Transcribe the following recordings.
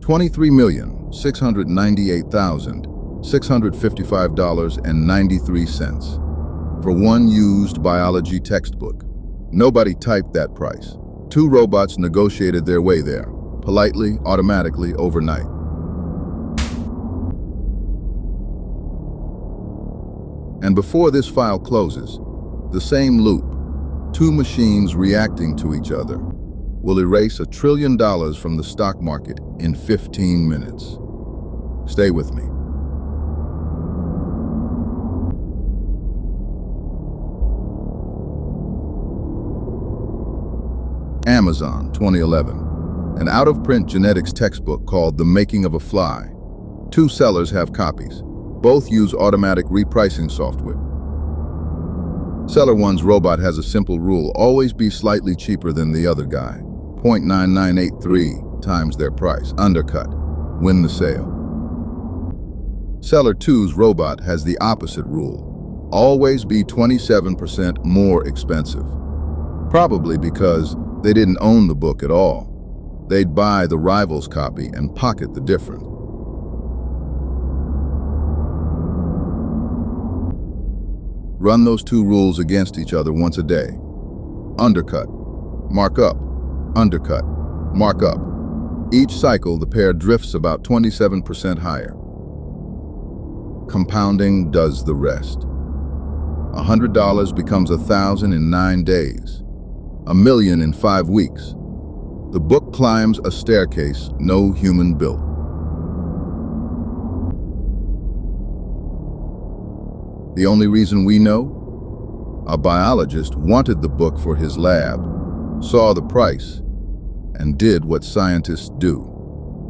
$23,698,655.93 for one used biology textbook. Nobody typed that price. Two robots negotiated their way there, politely, automatically, overnight. And before this file closes, the same loop, two machines reacting to each other, will erase $1 trillion from the stock market in 15 minutes. Stay with me. Amazon, 2011. An out-of-print genetics textbook called The Making of a Fly. Two sellers have copies. Both use automatic repricing software. Seller one's robot has a simple rule: always be slightly cheaper than the other guy. 0.9983 times their price. Undercut. Win the sale. Seller two's robot has the opposite rule: always be 27% more expensive. Probably because they didn't own the book at all. They'd buy the rival's copy and pocket the difference. Run those two rules against each other once a day. Undercut, mark up, undercut, mark up. Each cycle, the pair drifts about 27% higher. Compounding does the rest. $100 becomes $1,000 in 9 days. $1 million in 5 weeks. The book climbs a staircase no human built. The only reason we know? A biologist wanted the book for his lab, saw the price, and did what scientists do.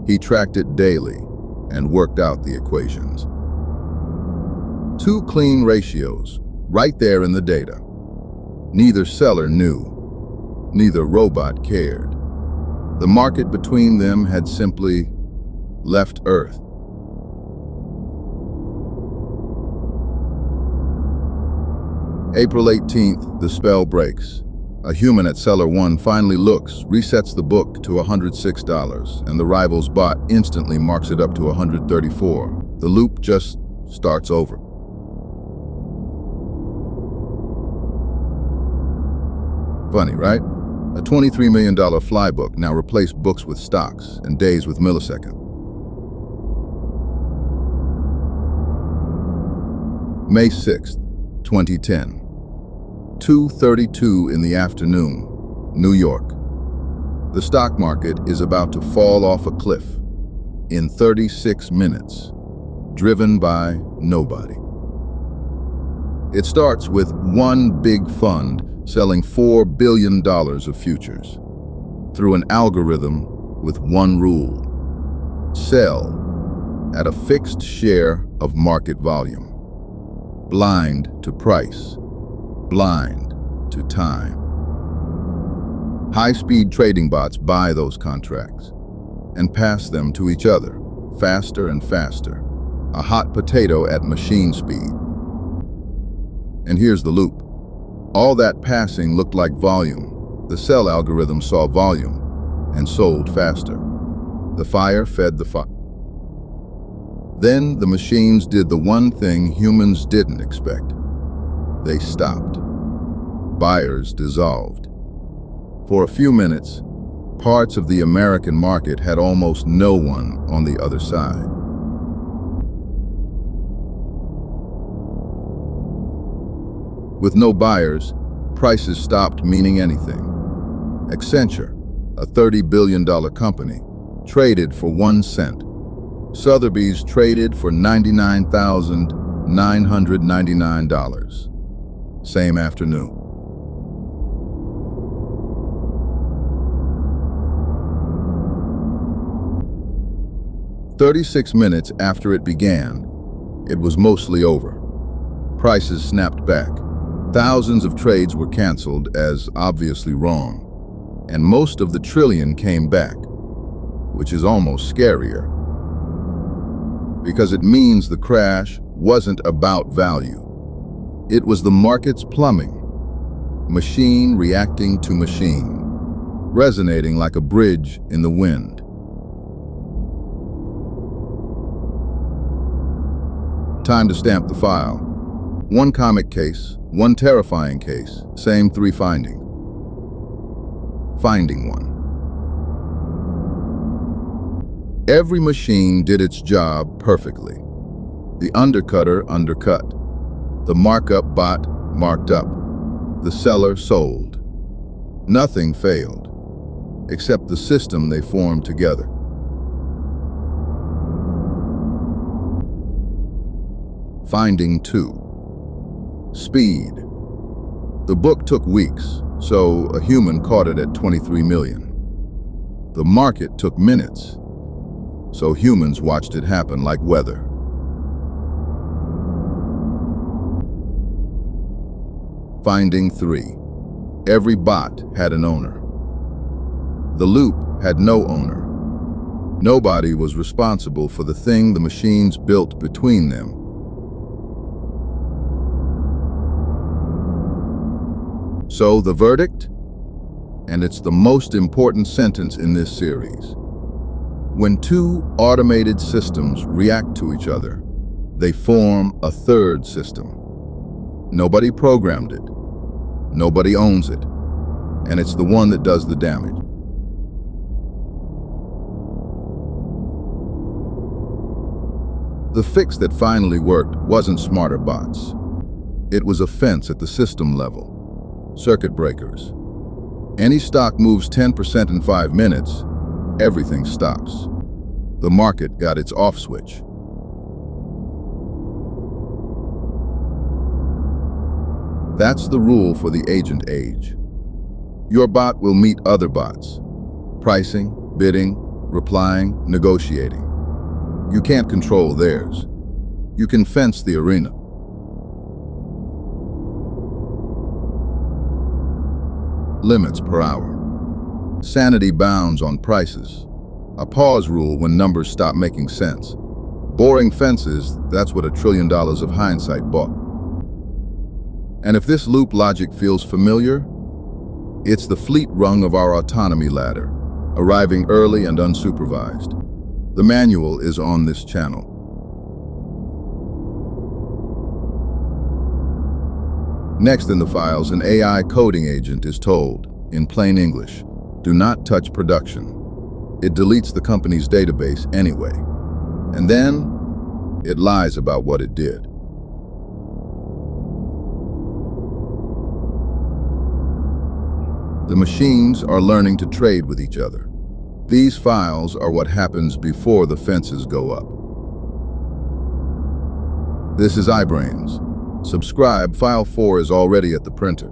He tracked it daily and worked out the equations. Two clean ratios, right there in the data. Neither seller knew. Neither robot cared. The market between them had simply left Earth. April 18th, the spell breaks. A human at seller one finally looks, resets the book to $106, and the rival's bot instantly marks it up to $134. The loop just starts over. Funny, right? A $23 million fly book now replaced books with stocks and days with milliseconds. May 6th, 2010. 2:32 in the afternoon, New York. The stock market is about to fall off a cliff in 36 minutes, driven by nobody. It starts with one big fund selling $4 billion of futures through an algorithm with one rule: sell at a fixed share of market volume, blind to price, blind to time. High-speed trading bots buy those contracts and pass them to each other, faster and faster, a hot potato at machine speed. And here's the loop. All that passing looked like volume. The sell algorithm saw volume and sold faster. The fire fed the fire. Then the machines did the one thing humans didn't expect. They stopped. Buyers dissolved. For a few minutes, parts of the American market had almost no one on the other side. With no buyers, prices stopped meaning anything. Accenture, a $30 billion company, traded for 1 cent. Sotheby's traded for $99,999. Same afternoon. "36 minutes after it began, it was mostly over. Prices snapped back. Thousands of trades were canceled as obviously wrong, and most of the trillion came back, which is almost scarier, because it means the crash wasn't about value. It was the market's plumbing, machine reacting to machine, resonating like a bridge in the wind. Time to stamp the file. One comic case, one terrifying case, same 3 findings. Finding 1. Every machine did its job perfectly. The undercutter undercut. The markup bot marked up. The seller sold. Nothing failed, except the system they formed together. Finding 2. Speed. The book took weeks, so a human caught it at 23 million. The market took minutes, so humans watched it happen like weather. Finding 3. Every bot had an owner. The loop had no owner. Nobody was responsible for the thing the machines built between them. So the verdict? And it's the most important sentence in this series. When 2 automated systems react to each other, they form a third system. Nobody programmed it. Nobody owns it. And it's the one that does the damage. The fix that finally worked wasn't smarter bots. It was a fence at the system level. Circuit breakers. Any stock moves 10% in 5 minutes, everything stops. The market got its off switch. That's the rule for the agent age. Your bot will meet other bots. Pricing, bidding, replying, negotiating. You can't control theirs. You can fence the arena. Limits per hour. Sanity bounds on prices. A pause rule when numbers stop making sense. Boring fences, that's what $1 trillion of hindsight bought. And if this loop logic feels familiar, it's the fleet rung of our autonomy ladder, arriving early and unsupervised. The manual is on this channel. Next in the files, an AI coding agent is told, in plain English, do not touch production. It deletes the company's database anyway. And then, it lies about what it did. The machines are learning to trade with each other. These files are what happens before the fences go up. This is iBrains. Subscribe, file 4 is already at the printer.